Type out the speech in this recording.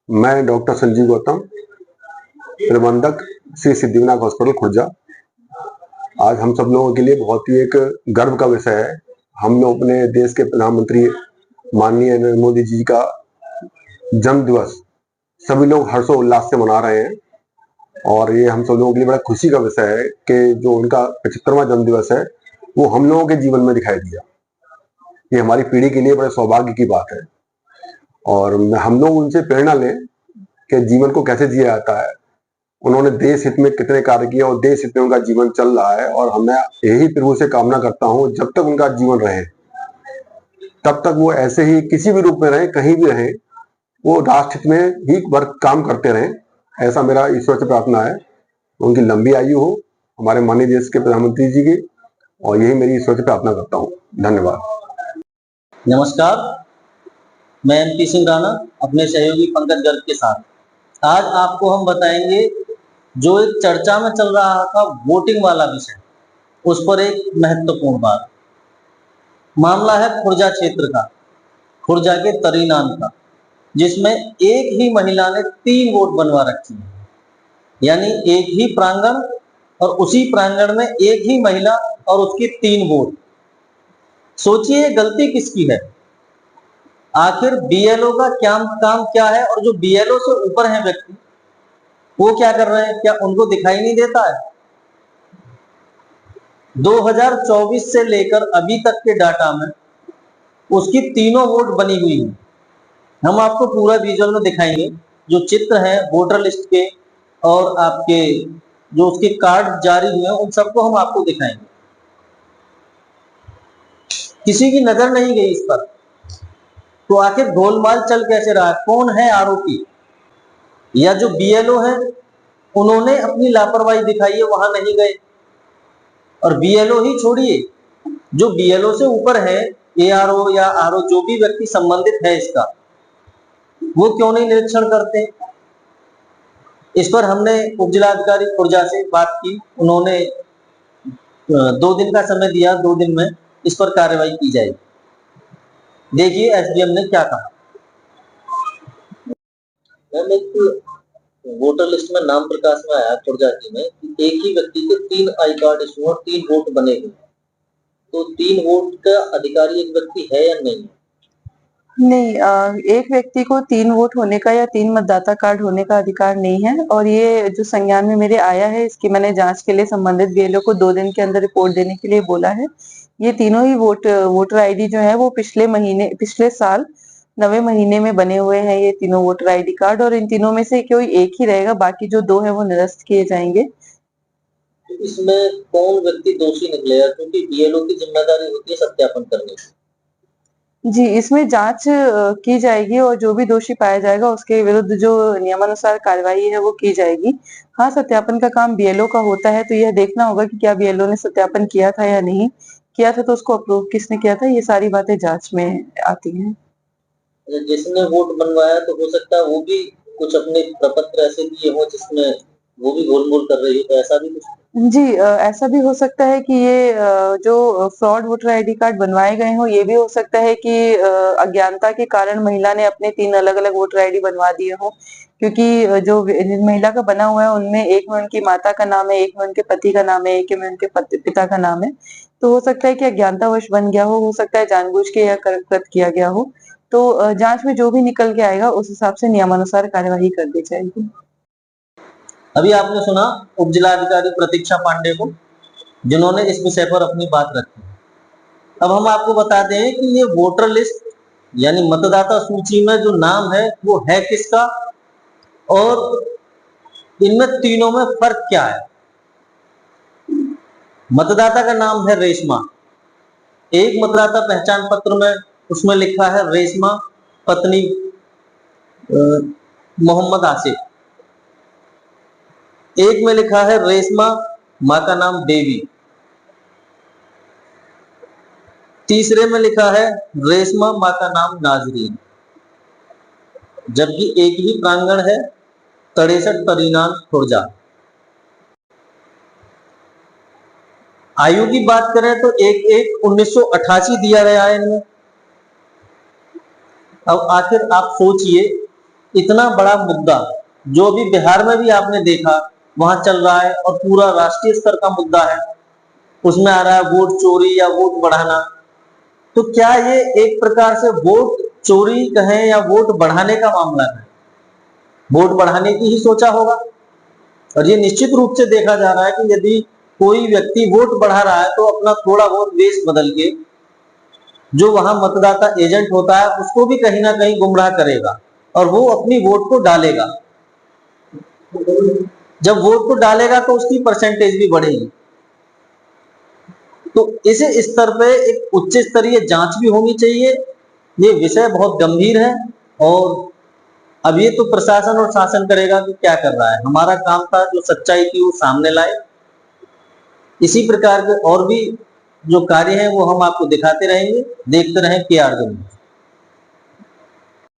मैं डॉक्टर संजीव गौतम, प्रबंधक श्री सिद्धिविनायक हॉस्पिटल खुर्जा। आज हम सब लोगों के लिए बहुत ही एक गर्व का विषय है। हम लोग अपने देश के प्रधानमंत्री माननीय नरेंद्र मोदी जी का जन्म दिवस सभी लोग हर्षोल्लास से मना रहे हैं और ये हम सब लोगों के लिए बड़ा खुशी का विषय है कि जो उनका 75वां जन्म दिवस है वो हम लोगों के जीवन में दिखाई दिया। ये हमारी पीढ़ी के लिए बड़े सौभाग्य की बात है और हम लोग उनसे प्रेरणा लें कि जीवन को कैसे जिया जाता है। उन्होंने देश हित में कितने कार्य किए और देश हित में उनका जीवन चल रहा है और मैं यही प्रभु से कामना करता हूं जब तक उनका जीवन रहे तब तक वो ऐसे ही किसी भी रूप में रहे, कहीं भी रहे, वो राष्ट्र हित में ही वर्क काम करते रहें, ऐसा मेरा ईश्वर से प्रार्थना है। उनकी लंबी आयु हो हमारे माननीय देश के प्रधानमंत्री जी की, और यही मेरी ईश्वर से प्रार्थना करता हूँ। धन्यवाद। नमस्कार, मैं MP सिंह राणा अपने सहयोगी पंकज गर्ग के साथ आज आपको हम बताएंगे जो एक चर्चा में चल रहा था वोटिंग वाला विषय, उस पर एक महत्वपूर्ण बात। मामला है खुर्जा क्षेत्र का, खुर्जा के तरीनान का, जिसमें एक ही महिला ने 3 वोट बनवा रखी है। यानी एक ही प्रांगण और उसी प्रांगण में एक ही महिला और उसकी 3 वोट। सोचिए गलती किसकी है? आखिर BLO का काम क्या है और जो BLO से ऊपर है व्यक्ति वो क्या कर रहे हैं? क्या उनको दिखाई नहीं देता है? 2024 से लेकर अभी तक के डाटा में उसकी 3 वोट बनी हुई है। हम आपको पूरा विजुअल में दिखाएंगे, जो चित्र है वोटर लिस्ट के और आपके जो उसके कार्ड जारी हुए हैं उन सबको हम आपको दिखाएंगे। किसी की नजर नहीं गई इस पर, तो आखिर गोलमाल चल कैसे रहा है? कौन है आरोपी? या जो BLO है उन्होंने अपनी लापरवाही दिखाई है, वहां नहीं गए। और BLO ही छोड़िए, जो BLO से ऊपर है, ARO या RO, जो भी व्यक्ति संबंधित है इसका, वो क्यों नहीं निरीक्षण करते? इस पर हमने उपजिलाधिकारी खुर्जा से बात की। उन्होंने 2 दिन का समय दिया, 2 दिन में इस पर कार्रवाई की जाएगी। देखिए SDM ने क्या कहा। एक वोटर लिस्ट में नाम प्रकाश में आया खुर्जा में कि एक ही व्यक्ति के 3 आई कार्ड इशू और 3 वोट बने हुए, तो 3 वोट का अधिकारी एक व्यक्ति है या नहीं? नहीं, एक व्यक्ति को 3 वोट होने का या 3 मतदाता कार्ड होने का अधिकार नहीं है। और ये जो संज्ञान में मेरे आया है, इसकी मैंने जांच के लिए संबंधित BLO को 2 दिन के अंदर रिपोर्ट देने के लिए बोला है। ये तीनों ही वोटर ID जो है वो पिछले साल 9वें महीने में बने हुए हैं, ये तीनों वोटर ID कार्ड। और इन तीनों में से कोई एक ही रहेगा, बाकी जो 2 है वो निरस्त किए जाएंगे। तो इसमें कौन व्यक्ति दोषी निकलेगा? क्योंकि BLO की जिम्मेदारी होती है सत्यापन करने की। जी, इसमें जांच की जाएगी और जो भी दोषी पाया जाएगा उसके विरुद्ध जो नियमानुसार कार्रवाई है वो की जाएगी। हाँ, सत्यापन का काम BLO का होता है, तो यह देखना होगा कि क्या BLO ने सत्यापन किया था या नहीं किया था, तो उसको अप्रूव किसने किया था, ये सारी बातें जांच में आती हैं। जिसने वोट बनवाया तो हो सकता है वो भी कुछ अपने प्रपत्र ऐसे दिए हो जिसमें वो भी गोलमोल कर रही है, तो ऐसा भी कुछ? जी, ऐसा भी हो सकता है कि ये जो फ्रॉड वोटर ID कार्ड बनवाए गए हों, ये भी हो सकता है कि अज्ञानता के कारण महिला ने अपने 3 अलग-अलग वोटर ID बनवा दिए हों। क्योंकि जो महिला का बना हुआ है उनमें एक में उनकी माता का नाम है, एक में उनके पति का नाम है, एक में उनके पिता का नाम है। तो हो सकता है कि अज्ञानतावश बन गया हो सकता है जानबूझ के या कृत किया गया हो। तो जांच में जो भी निकल के आएगा उस हिसाब से नियमानुसार कार्यवाही कर दी जाएगी। अभी आपने सुना उपजिलाधिकारी प्रतीक्षा पांडे को, जिन्होंने इस विषय पर अपनी बात रखी। अब हम आपको बता दें कि ये वोटर लिस्ट यानी मतदाता सूची में जो नाम है वो है किसका और इनमें तीनों में फर्क क्या है। मतदाता का नाम है रेशमा। एक मतदाता पहचान पत्र में उसमें लिखा है रेशमा पत्नी मोहम्मद आसिफ। एक में लिखा है रेशमा, मां का नाम देवी। तीसरे में लिखा है रेशमा, मां का नाम नाजरीन। जबकि एक ही प्रांगण है 63 तरीनान खुर्जा। आयु की बात करें तो 1/1/1988 दिया गया है इनमें। अब आखिर आप सोचिए इतना बड़ा मुद्दा जो भी बिहार में भी आपने देखा वहां चल रहा है और पूरा राष्ट्रीय स्तर का मुद्दा है, उसमें आ रहा है वोट चोरी या वोट बढ़ाना। तो क्या ये एक प्रकार से वोट चोरी कहें या वोट बढ़ाने का मामला है? वोट बढ़ाने की ही सोचा होगा। और ये निश्चित रूप से देखा जा रहा है कि यदि कोई व्यक्ति वोट बढ़ा रहा है तो अपना थोड़ा बहुत वेश बदल के जो वहां मतदाता एजेंट होता है उसको भी कहीं ना कहीं गुमराह करेगा और वो अपनी वोट को डालेगा। जब वोट को डालेगा तो उसकी परसेंटेज भी बढ़ेगी। तो इस स्तर पे एक उच्च स्तरीय जांच भी होनी चाहिए। ये विषय बहुत गंभीर है और अब ये तो प्रशासन और शासन करेगा कि क्या कर रहा है। हमारा काम था जो सच्चाई थी वो सामने लाए। इसी प्रकार के और भी जो कार्य हैं वो हम आपको दिखाते रहेंगे। देखते रहें KRJ न्यूज़।